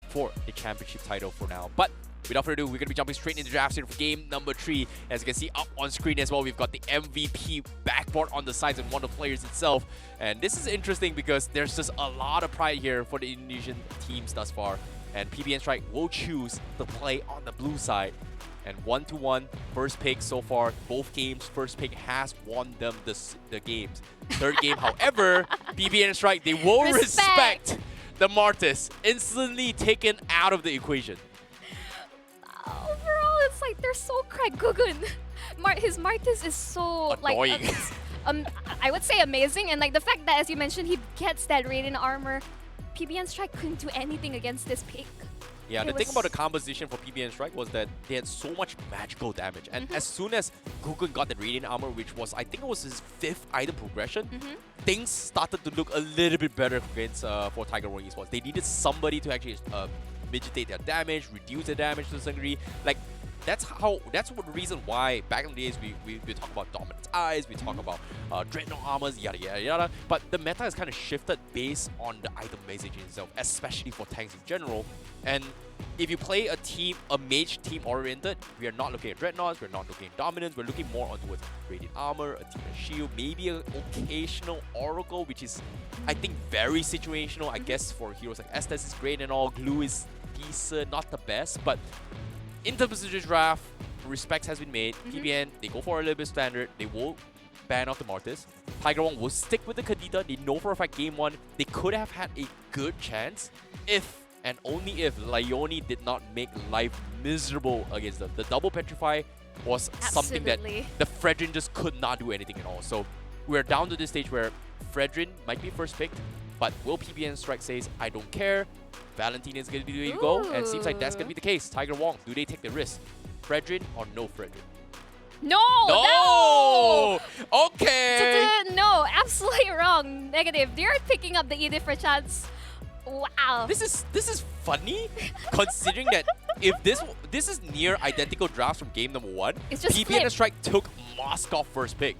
for a championship title for now. But without further ado, we're going to be jumping straight into the draft here for game number 3. As you can see up on screen as well, we've got the MVP backboard on the sides and one of the players itself. And this is interesting because there's just a lot of pride here for the Indonesian teams thus far. And PBN Strike will choose to play on the blue side. And 1-1, first pick so far, both games, first pick has won them the games. Third game, however, PBN Strike, they will respect the Martis, instantly taken out of the equation. Overall, it's like they're so cracked. Gugun, his Martis is so annoying. I would say amazing, and like the fact that, as you mentioned, he gets that radiant armor. PBN Strike couldn't do anything against this pick. Yeah, the thing about the composition for PBN Strike was that they had so much magical damage. And as soon as Gugun got the Radiant Armor, which was, I think it was his 5th item progression, things started to look a little bit better against for Tiger Wong Esports. They needed somebody to actually mitigate their damage, reduce their damage to a certain degree. Like, that's the reason why back in the days we talk about Dominance Eyes, we talk about Dreadnought Armors, yada yada yada. But the meta has kind of shifted based on the item message itself, especially for tanks in general. And if you play a mage team oriented, we are not looking at Dreadnoughts, we're not looking at Dominance, we're looking more on towards Radiant Armor, a team of Shield, maybe an occasional Oracle, which is, I think, very situational. I guess for heroes like Estes is great and all, Glue is decent, not the best, but in terms of the draft, respect has been made. PBN, they go for a little bit standard. They will ban off the Martis. Tiger Wong will stick with the Kadita. They know for a fact game 1, they could have had a good chance if and only if Leone did not make life miserable against them. The double Petrify was something that the Fredrin just could not do anything at all. So we're down to this stage where Fredrin might be first picked, but will PBN Strike says, I don't care. Valentina is going to be the way to go, and it seems like that's going to be the case. Tiger Wong, do they take the risk? Fredrin or no Fredrin? No! Okay! No, absolutely wrong. Negative. They're picking up the Edith for chance. Wow. This is funny, considering that if this is near identical drafts from game number 1, it's just PBN Strike took Moskov first pick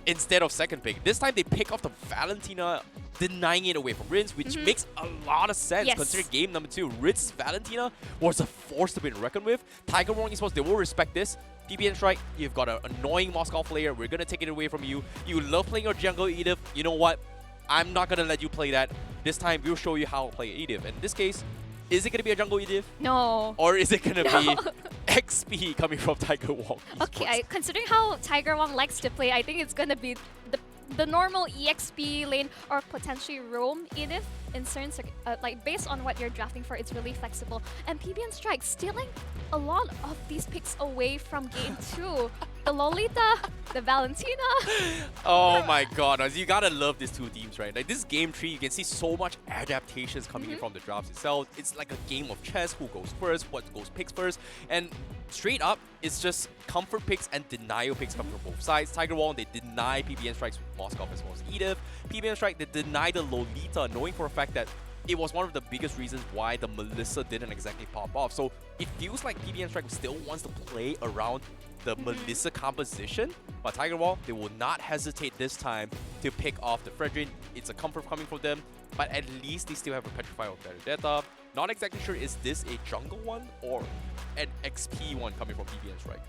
instead of second pick. This time they pick off the Valentina, denying it away from Rins, which makes a lot of sense considering game number 2. Rins' Valentina was a force to be reckoned with. Tiger Wong Esports, they will respect this. PBN Strike, you've got an annoying Moskov player. We're going to take it away from you. You love playing your jungle Edith. You know what? I'm not going to let you play that. This time, we'll show you how to play Edith. In this case, is it going to be a jungle Edith? No. Or is it going to be XP coming from Tiger Wong Esports? Okay, considering how Tiger Wong likes to play, I think it's going to be the normal EXP lane or potentially roam Edith in certain like based on what you're drafting for. It's really flexible, and PBN Strike stealing a lot of these picks away from game 2. The Lolita, the Valentina. Oh my god, you gotta love these two teams, right? Like this game 3, you can see so much adaptations coming in from the drafts itself. It's like a game of chess, who goes first, what goes picks first, and straight up, it's just comfort picks and denial picks coming from both sides. Tiger Wong, they deny PBN Strikes with Moskov as well as Edith. PBN Strike, they deny the Lolita, knowing for a fact that it was one of the biggest reasons why the Melissa didn't exactly pop off. So it feels like PBN Strike still wants to play around the Melissa composition, but Tiger Wong, they will not hesitate this time to pick off the Fredrin. It's a comfort coming from them, but at least they still have a Petrify of Benedetta. Not exactly sure, is this a jungle one or an XP one coming from PBN Strike?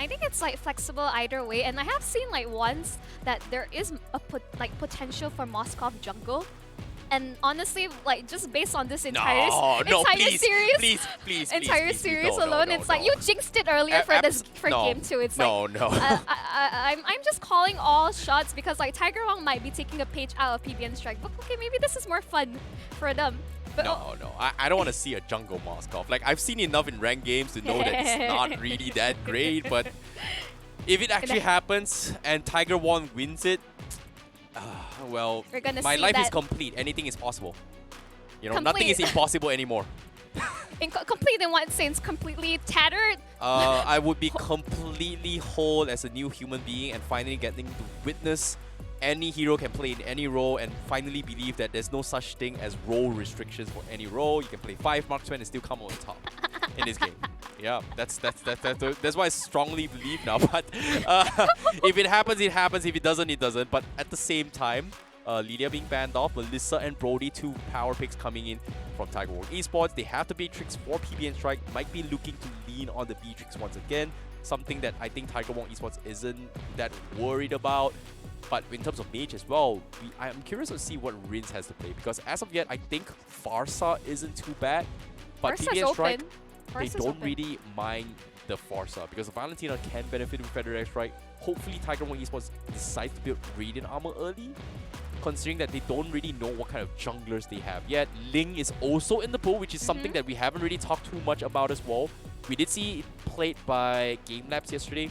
I think it's like flexible either way, and I have seen like once that there is a potential for Moskov jungle. And honestly, like just based on this entire series alone, it's like you jinxed it earlier for game 2. It's I'm just calling all shots because like Tiger Wong might be taking a page out of PBN Strike. But okay, maybe this is more fun for them. But I don't want to see a jungle Moskov. Like I've seen enough in ranked games to know that it's not really that great. But if it actually happens and Tiger Wong wins it, well, my life is complete. Anything is possible. You know, nothing is impossible anymore. Complete in what sense? Completely tattered? I would be completely whole as a new human being and finally getting to witness any hero can play in any role and finally believe that there's no such thing as role restrictions for any role. You can play 5 marksmen and still come on top in this game. Yeah, that's why I strongly believe now. But if it happens, it happens. If it doesn't, it doesn't. But at the same time, Lydia being banned off, Melissa and Brody, 2 power picks coming in from Tiger Wong Esports. They have the Beatrix for PBN Strike, might be looking to lean on the Beatrix once again, something that I think Tiger Wong Esports isn't that worried about. But in terms of mage as well, I'm curious to see what Rins has to play, because as of yet, I think Farsa isn't too bad, but Farsa's PBN Strike, open. they Farsa's don't open. really mind the Farsa, because Valentina can benefit with Feather Strike. Hopefully Tiger Wong Esports decides to build Radiant Armor early, considering that they don't really know what kind of junglers they have yet. Ling is also in the pool, which is something that we haven't really talked too much about as well. We did see it played by GameLab yesterday,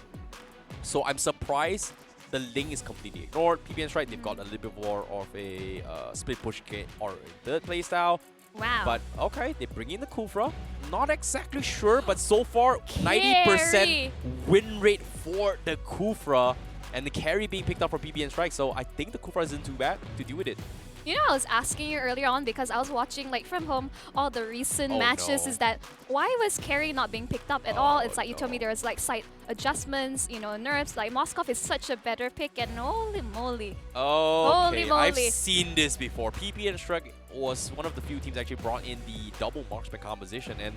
so I'm surprised the Ling is completely ignored. PBN Strike, they've got a little bit more of a split push game or third playstyle. Wow. But okay, they bring in the Kufra. Not exactly sure, but so far 90% win rate for the Kufra, and the carry being picked up for PBN Strike. So I think the Kufra isn't too bad to deal with it. You know, I was asking you earlier on because I was watching like from home all the recent matches. Is that why was carry not being picked up at all? It's like you told me there was like slight adjustments, you know, nerfs. Like Moskov is such a better pick, and holy moly. Okay, Holy moly. I've seen this before. PBN Strike was one of the few teams actually brought in the double marksman composition, and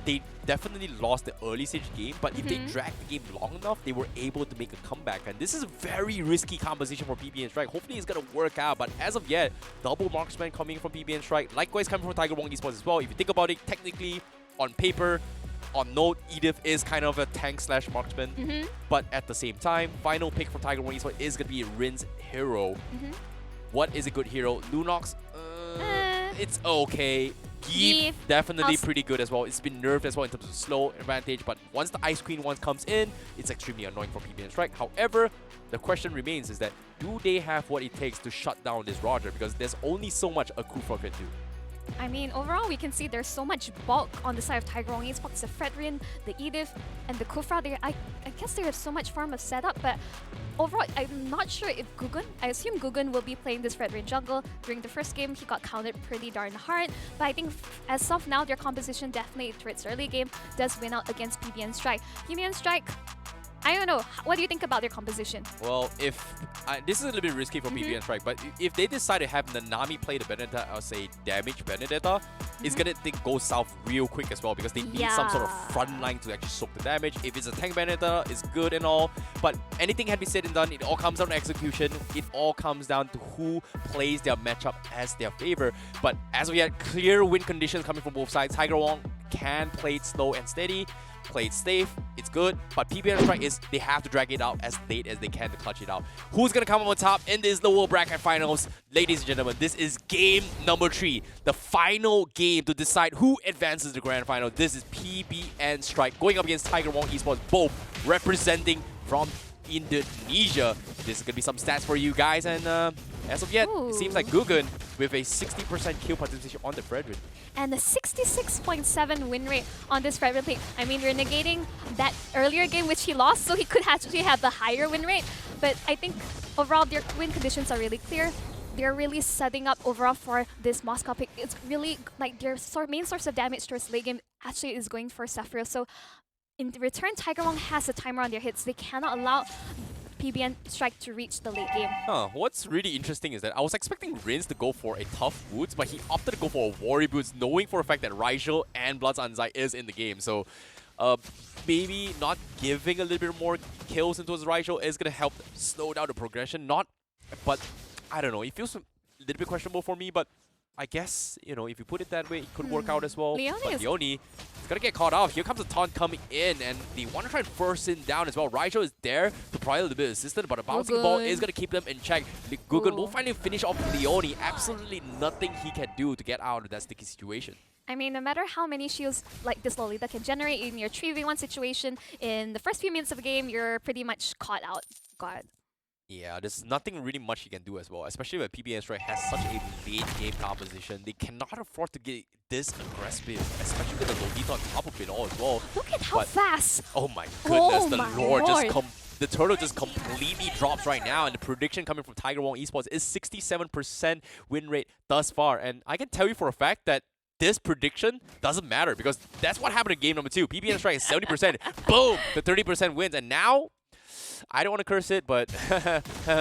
they definitely lost the early stage game, but if they dragged the game long enough, they were able to make a comeback. And this is a very risky composition for PBN Strike. Hopefully it's going to work out, but as of yet, double marksman coming from PBN Strike, likewise coming from Tiger Wong Esports as well. If you think about it, technically, on paper, on note, Edith is kind of a tank slash marksman, but at the same time, final pick for Tiger Wong Esports is going to be Rin's hero. What is a good hero? Lunox, it's okay. Give definitely pretty good as well. It's been nerfed as well in terms of slow advantage, but once the Ice Queen one comes in, it's extremely annoying for PBN Strike. However, the question remains is that do they have what it takes to shut down this Roger? Because there's only so much a Kufra can do. I mean, overall, we can see there's so much bulk on the side of Tiger Wong Esports. The Fredrin, the Edith, and the Kufra. I guess they have so much farm of setup, but overall, I'm not sure if Gugun, I assume Gugun will be playing this Fredrin jungle. During the first game, he got counted pretty darn hard, but I think as of now, their composition definitely towards early game does win out against PBN Strike. PBN Strike, I don't know. What do you think about their composition? Well, if this is a little bit risky for PBN Strike, but if they decide to have Nanami play the Benedetta, or say damage Benedetta, it's gonna go south real quick as well, because they need some sort of front line to actually soak the damage. If it's a tank Benedetta, it's good and all, but anything had been said and done, it all comes down to execution. It all comes down to who plays their matchup as their favor. But as we had clear win conditions coming from both sides, Tiger Wong can play it slow and steady, play it safe, it's good, but PBN Strike is they have to drag it out as late as they can to clutch it out. Who's gonna come up on top in this lower bracket finals? Ladies and gentlemen, this is game number 3, the final game to decide who advances the grand final. This is PBN Strike going up against Tiger Wong Esports, both representing from Indonesia. This is gonna be some stats for you guys, and as of yet, it seems like Gugun with a 60% kill participation on the Fredrin. And a 66.7 win rate on this Fredrin play. I mean, we're negating that earlier game which he lost, so he could actually have the higher win rate. But I think overall their win conditions are really clear. They're really setting up overall for this Moscow pick. It's really like their main source of damage towards late game actually is going for Sephiroth. So in return, Tiger Wong has a timer on their hits. They cannot allow PBN Strike to reach the late game. What's really interesting is that I was expecting Rins to go for a tough boots, but he opted to go for a warrior boots, knowing for a fact that Rigel and Blood's Anzai is in the game. So maybe not giving a little bit more kills into his Rigel is going to help slow down the progression. But I don't know, it feels a little bit questionable for me, but I guess, you know, if you put it that way, it could work out as well. Leone is gonna get caught off. Here comes a taunt coming in, and they want to try and force him down as well. Raijo is there to provide a little bit of assistance, but a bouncing ball is gonna keep them in check. Gugun will finally finish off Leone. Absolutely nothing he can do to get out of that sticky situation. I mean, no matter how many shields like this Lolita can generate in your 3v1 situation, in the first few minutes of the game, you're pretty much caught out. God. Yeah, there's nothing really much he can do as well, especially when PBN Strike has such a late game composition. They cannot afford to get this aggressive, especially with the Lolita on top of it all as well. Look at how fast! Oh my goodness, the Lord. the turtle just completely drops right now, and the prediction coming from Tiger Wong Esports is 67% win rate thus far. And I can tell you for a fact that this prediction doesn't matter, because that's what happened in game number 2. PBN Strike is 70%, boom, the 30% wins, and now I don't want to curse it, but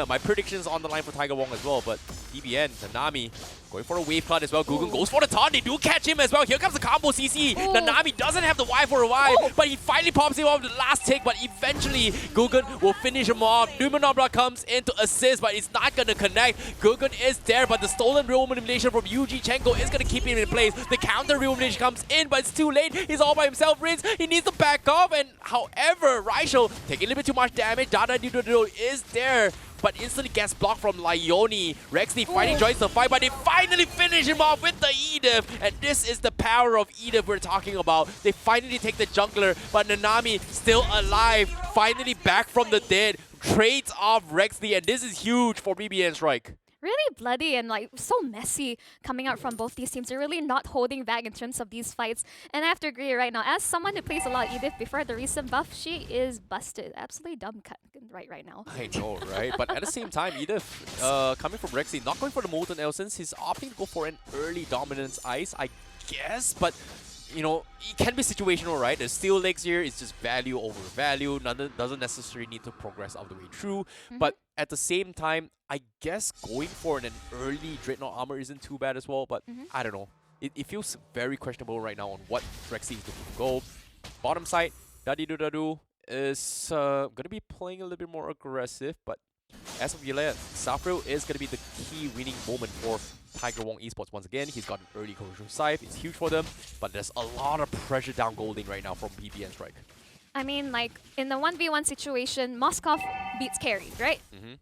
my predictions on the line for Tiger Wong as well. But PBN, Nanami going for a wave cut as well. Gugun goes for the taunt. They do catch him as well. Here comes the combo CC. Nanami doesn't have the Y for a while, but he finally pops him off the last tick. But eventually, Gugun will finish him off. Numenobra comes in to assist, but it's not going to connect. Gugun is there, but the stolen real manipulation from Yuji Chenko is going to keep him in place. The counter real manipulation comes in, but it's too late. He's all by himself. Rinse, he needs to back off. And however, Raishel taking a little bit too much damage. Dada Dido is there, but instantly gets blocked from Lioni. Rexy finally joins the fight, but they finally finish him off with the Edith. And this is the power of Edith we're talking about. They finally take the jungler, but Nanami still alive, finally back from the dead. Trades off Rexy, and this is huge for BBN Strike. Really bloody and like so messy coming out from both these teams. They're really not holding back in terms of these fights. And I have to agree right now, as someone who plays a lot of Edith before the recent buff, she is busted. Absolutely dumb cut right now. I know, right? But at the same time, Edith coming from Rexy, not going for the Molten Ale since he's opting to go for an early dominance ice, I guess. But you know, it can be situational, right? There's steel legs here. It's just value over value. Doesn't necessarily need to progress all the way through. But at the same time, I guess going for an early Dreadnought armor isn't too bad as well. But I don't know. It feels very questionable right now on what Rexy is looking to go. Bottom side, Dadu is going to be playing a little bit more aggressive. But as of yet, Safril is going to be the key winning moment for Tiger Wong Esports once again. He's got an early crucial scythe. It's huge for them, but there's a lot of pressure down Golding right now from PBN Strike. I mean, like, in the 1v1 situation, Moskov beats Carry, right?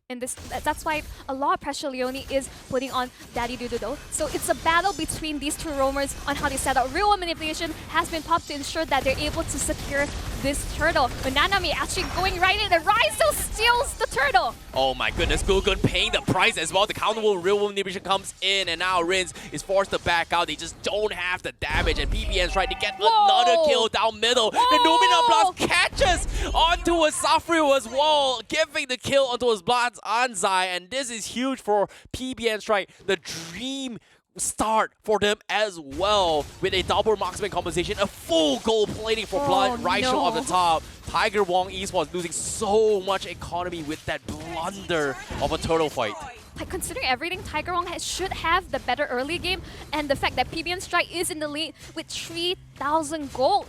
In this, that's why a lot of pressure Leone is putting on Daddy Dududo. So it's a battle between these two roamers on how they set up. Real manipulation has been popped to ensure that they're able to secure this turtle. But Nanami actually going right in, and Raizo steals the turtle. Oh my goodness, Gugun paying the price as well. The counterable real manipulation comes in, and now Rins is forced to back out. They just don't have the damage, and PBN's trying to get another kill down middle. The Numina Blast catches onto a Safril as well, giving the kill onto his Bloods Anzai, and this is huge for PBN Strike. The dream start for them as well, with a double marksman compensation, a full gold plating for Blood Raishel on the top. Tiger Wong Esports losing so much economy with that blunder of a turtle fight. Like, considering everything, Tiger Wong should have the better early game, and the fact that PBN Strike is in the lead with 3,000 gold.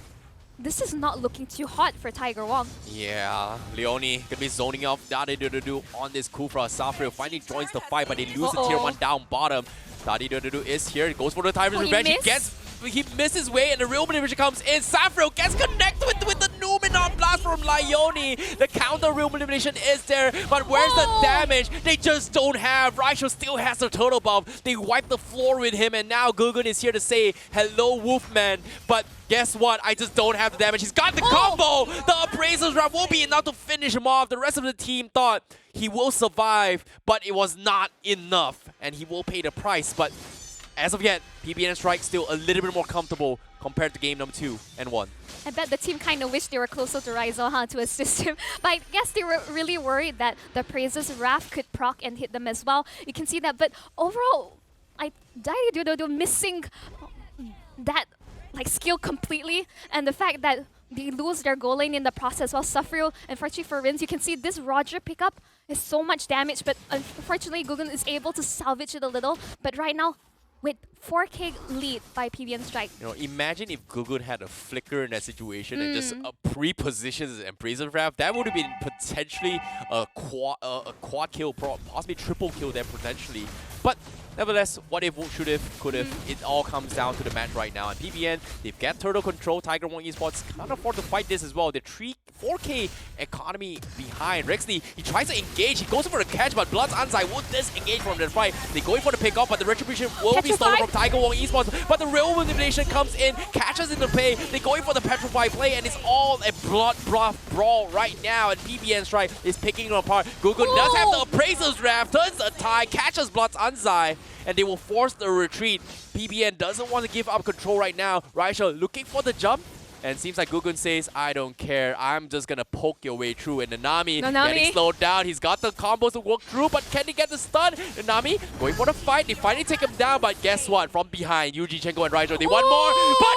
This is not looking too hot for Tiger Wong. Yeah, Leone gonna be zoning off Dadi Dudu on this Kufra. Safril finally joins the fight, but they lose the tier 1 down bottom. Dadi Dudu is here, goes for the Timer's Revenge. He misses way, and the real manipulation comes in. Safril gets connected with the Numenor Blast from Lione. The counter real manipulation is there, but where's the damage? They just don't have. Raishel still has the turtle buff. They wipe the floor with him, and now Gugun is here to say, hello, Wolfman. But guess what? I just don't have the damage. He's got the combo! The Appraiser's Wrath will be enough to finish him off. The rest of the team thought he will survive, but it was not enough, and he will pay the price. But as of yet, PBN Strike still a little bit more comfortable compared to game number 2 and 1. I bet the team kind of wished they were closer to Raizo to assist him. But I guess they were really worried that the Praiser's Wrath could proc and hit them as well. You can see that. But overall, Daddy Dudu missing that skill completely. And the fact that they lose their goal lane in the process while Safril, unfortunately for Rins, you can see this Roger pickup is so much damage. But unfortunately, Gugun is able to salvage it a little. But right now, with 4K lead by PBN Strike. You know, imagine if Gugun had a flicker in that situation and just pre-positions and Praiser Wrath. That would have been potentially a quad kill, possibly triple kill there potentially. But nevertheless, what if, should if, could if, it all comes down to the match right now. And PBN, they've got turtle control. Tiger Wong Esports can't afford to fight this as well. They're 4K economy behind. Rexley, he tries to engage. He goes for the catch, but Blood's Anzai won't disengage from the fight. They're going for the pick up, but the retribution will be stolen from Tiger Wong Esports. But the real manipulation comes in, catches in the play. They're going for the petrify play, and it's all a blood brawl right now. And PBN Strike is picking them apart. Gugun does have the Appraiser's Wrath, turns the tide, catches Blood's Anzai, and they will force the retreat. PBN doesn't want to give up control right now. Raishel looking for the jump. And seems like Gugun says, I don't care. I'm just going to poke your way through. And Nanami getting slowed down. He's got the combos to work through, but can he get the stun? Nanami going for the fight. They finally take him down, but guess what? From behind, Yuji Chenko and Raishel, they want more. But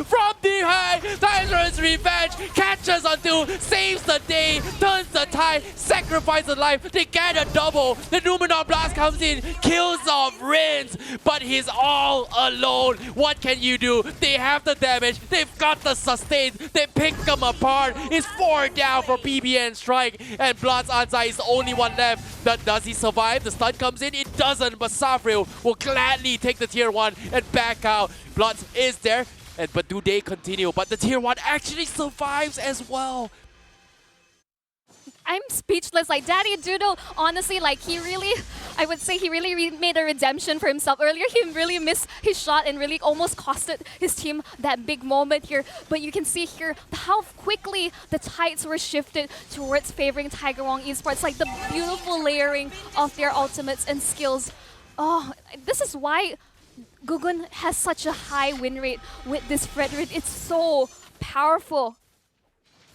from the high. Tiger's revenge catches onto, saves the day, turns the tide, sacrifices life. They get a double. The Numenor Blast comes in, kills off Rins, but he's all alone. What can you do? They have the damage. They've got the sustain. They pick them apart. It's 4 down for PBN Strike, and Bloods Anzai is the only one left. But does he survive? The stun comes in. It doesn't, but Safril will gladly take the tier 1 and back out. Bloods is there, but do they continue? But the tier 1 actually survives as well. I'm speechless. Like, Daddy Doodle, honestly, like, I would say he really made a redemption for himself. Earlier, he really missed his shot and really almost costed his team that big moment here. But you can see here how quickly the tides were shifted towards favoring Tiger Wong Esports. Like, the beautiful layering of their ultimates and skills. Oh, this is why Gugun has such a high win rate with this Frederick. It's so powerful.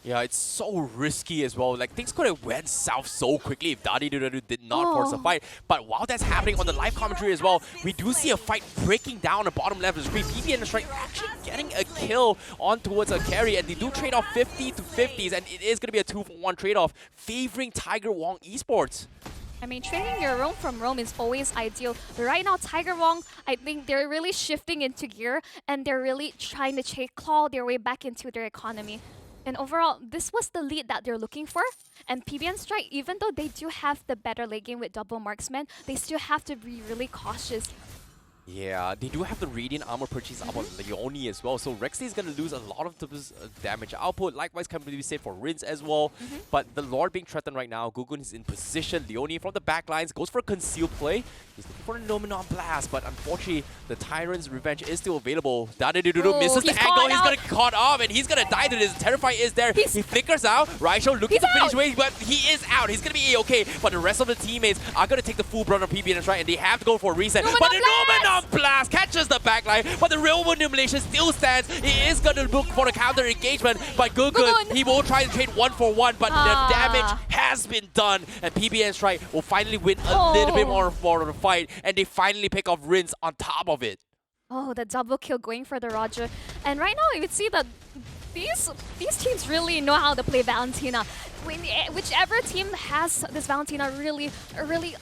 Yeah, it's so risky as well. Like, things could have went south so quickly if Daddy Doodle did not force a fight. But while that's happening on the live commentary as well, we do see a fight breaking down the bottom left of the screen. PBN Strike actually getting a kill on towards a carry, and they do trade off 50 to 50s, and it is going to be a 2-for-1 trade-off favoring Tiger Wong Esports. I mean, trading your roam from roam is always ideal. But right now, Tiger Wong, I think they're really shifting into gear, and they're really trying to claw their way back into their economy. And overall, this was the lead that they're looking for. And PBN Strike, even though they do have the better late game with double marksman, they still have to be really cautious. Yeah, they do have the Radiant Armor purchase up on Leone as well, so Rexley is going to lose a lot of the damage output. Likewise, can be safe for Rins as well. But the Lord being threatened right now, Gugun is in position. Leone from the back lines goes for a concealed play. He's looking for a Numenor Blast, but unfortunately, the Tyrant's Revenge is still available. Dadadudu misses the angle. He's going to get caught off, and he's going to die to this. Terrify is there. He flickers out. Raisho looking to finish ways, but he is out. He's going to be A-okay, but the rest of the teammates are going to take the full brunt of PBN Strike, and they have to go for a reset. But the Numenor Blast catches the backline, but the real manipulation still stands. He is going to look for the counter engagement, but Gugun, he will try to trade 1-for-1, but the damage has been done, and PBN Strike will finally win a little bit more for the fight, and they finally pick off Rins on top of it. Oh, the double kill going for the Roger. And right now, you can see that these teams really know how to play Valentina. Whichever team has this Valentina really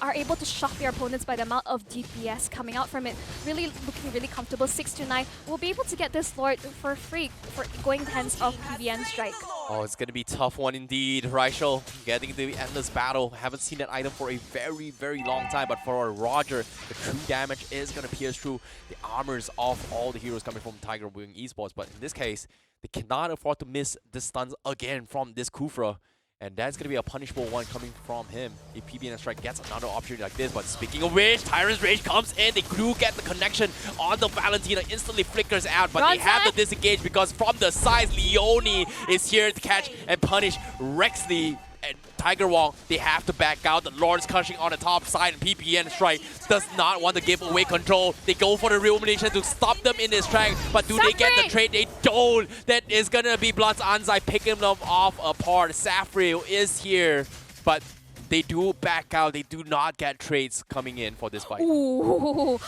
are able to shock their opponents by the amount of DPS coming out from it. Really looking really comfortable. 6-9 will be able to get this Lord for free for going hands of PBN Strike. Oh, it's going to be a tough one indeed. Raisho getting into the endless battle. Haven't seen that item for a very long time, but for Roger, the true damage is going to pierce through the armors of all the heroes coming from Tiger Wing Esports. But in this case, they cannot afford to miss the stuns again from this Kufra. And that's going to be a punishable one coming from him if PBN Strike gets another opportunity like this. But speaking of which, Tyrant's Rage comes in. They do get the connection on the Valentina. Instantly flickers out, but they have to disengage because from the side, Leone is here to catch and punish Rexley. And Tiger Wong, they have to back out. The Lord's crushing on the top side, and PBN Strike does not want to give away control. They go for the Revolution to stop them in this track, but do they get the trade? They don't. That is going to be Bloods Anzai picking them off apart. Safril is here, but they do back out. They do not get trades coming in for this fight. Ooh.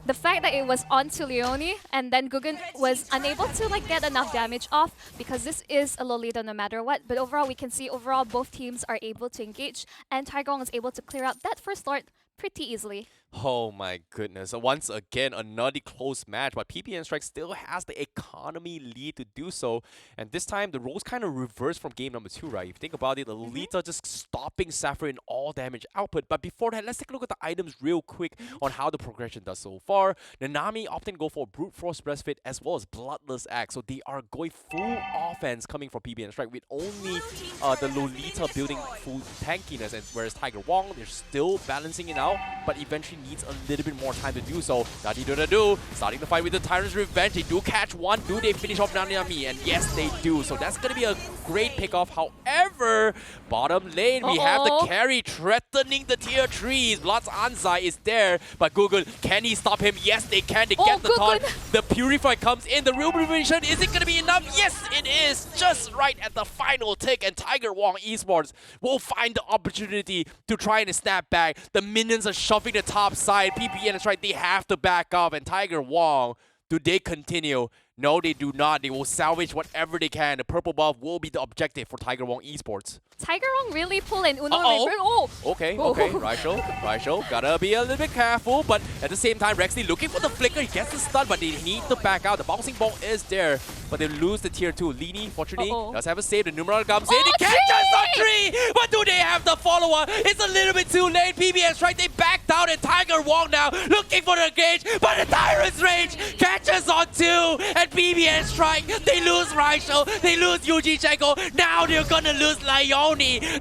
The fact that it was onto Leone and then Gugun was unable to get enough damage off because this is a Lolita no matter what. But overall, we can see both teams are able to engage, and Tiger Wong is able to clear out that first Lord pretty easily. Oh my goodness. Once again, another close match, but PBN Strike still has the economy lead to do so. And this time, the roles kind of reversed from game number 2, right? If you think about it, the Lolita just stopping Sapphire in all damage output. But before that, let's take a look at the items real quick on how the progression does so far. Nanami opting to go for Brute Force Breastfit as well as Bloodless Axe. So they are going full offense coming from PBN Strike with only the Lolita building full tankiness. And whereas Tiger Wong, they're still balancing it out, but eventually needs a little bit more time to do so. Da-dee-do-da-do, starting the fight with the Tyrant's Revenge. They do catch one. Do they finish off Nanami? And yes, they do. So that's going to be a great pickoff. However, bottom lane, we have the carry threatening the tier 3s. Bloods Anzai is there, but Google, can he stop him? Yes, they can. They get the taunt. The Purify comes in. The real revolution, is it going to be enough? Yes, it is. Just right at the final tick, and Tiger Wong Esports will find the opportunity to try and snap back. The minions are shoving the top side. PBN is right. They have to back up, and Tiger Wong, Do they continue? No, they do not. They will salvage whatever they can. The purple buff will be the objective for Tiger Wong Esports. Tiger Wong really pull an Uno Uh-oh. reverse. Oh! Okay, Raicho, gotta be a little bit careful, but at the same time, Rexley looking for the flicker, he gets the stun, but they need to back out. The bouncing ball is there, but they lose the tier 2. Lini, fortunately, does have a save. The numeral comes in, he catches on 3! But do they have the follower? It's a little bit too late. PBN Strike, they backed out, and Tiger Wong now looking for the engage, but the Tyrant's Rage catches on 2, and PBN Strike, they lose Raicho, they lose Yuji Chenko, now they're gonna lose Lione.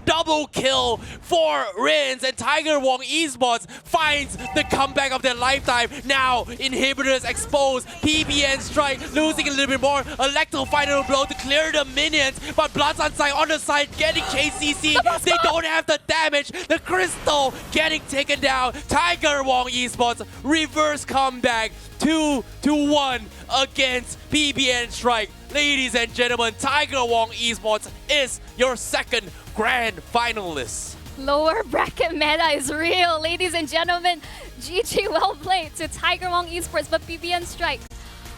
Double kill for Rins, and Tiger Wong Esports finds the comeback of their lifetime. Now inhibitors exposed, PBN Strike losing a little bit more. Electro final blow to clear the minions, but Blood Sunshine on the side getting KCC. They don't have the damage. The crystal getting taken down. Tiger Wong Esports reverse comeback 2-1 against PBN Strike. Ladies and gentlemen, Tiger Wong Esports is your second grand finalist. Lower bracket meta is real, ladies and gentlemen. GG, well played to Tiger Wong Esports, but PBN Strike.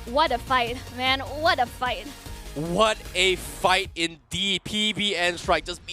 What a fight, man. What a fight. What a fight indeed. PBN Strike just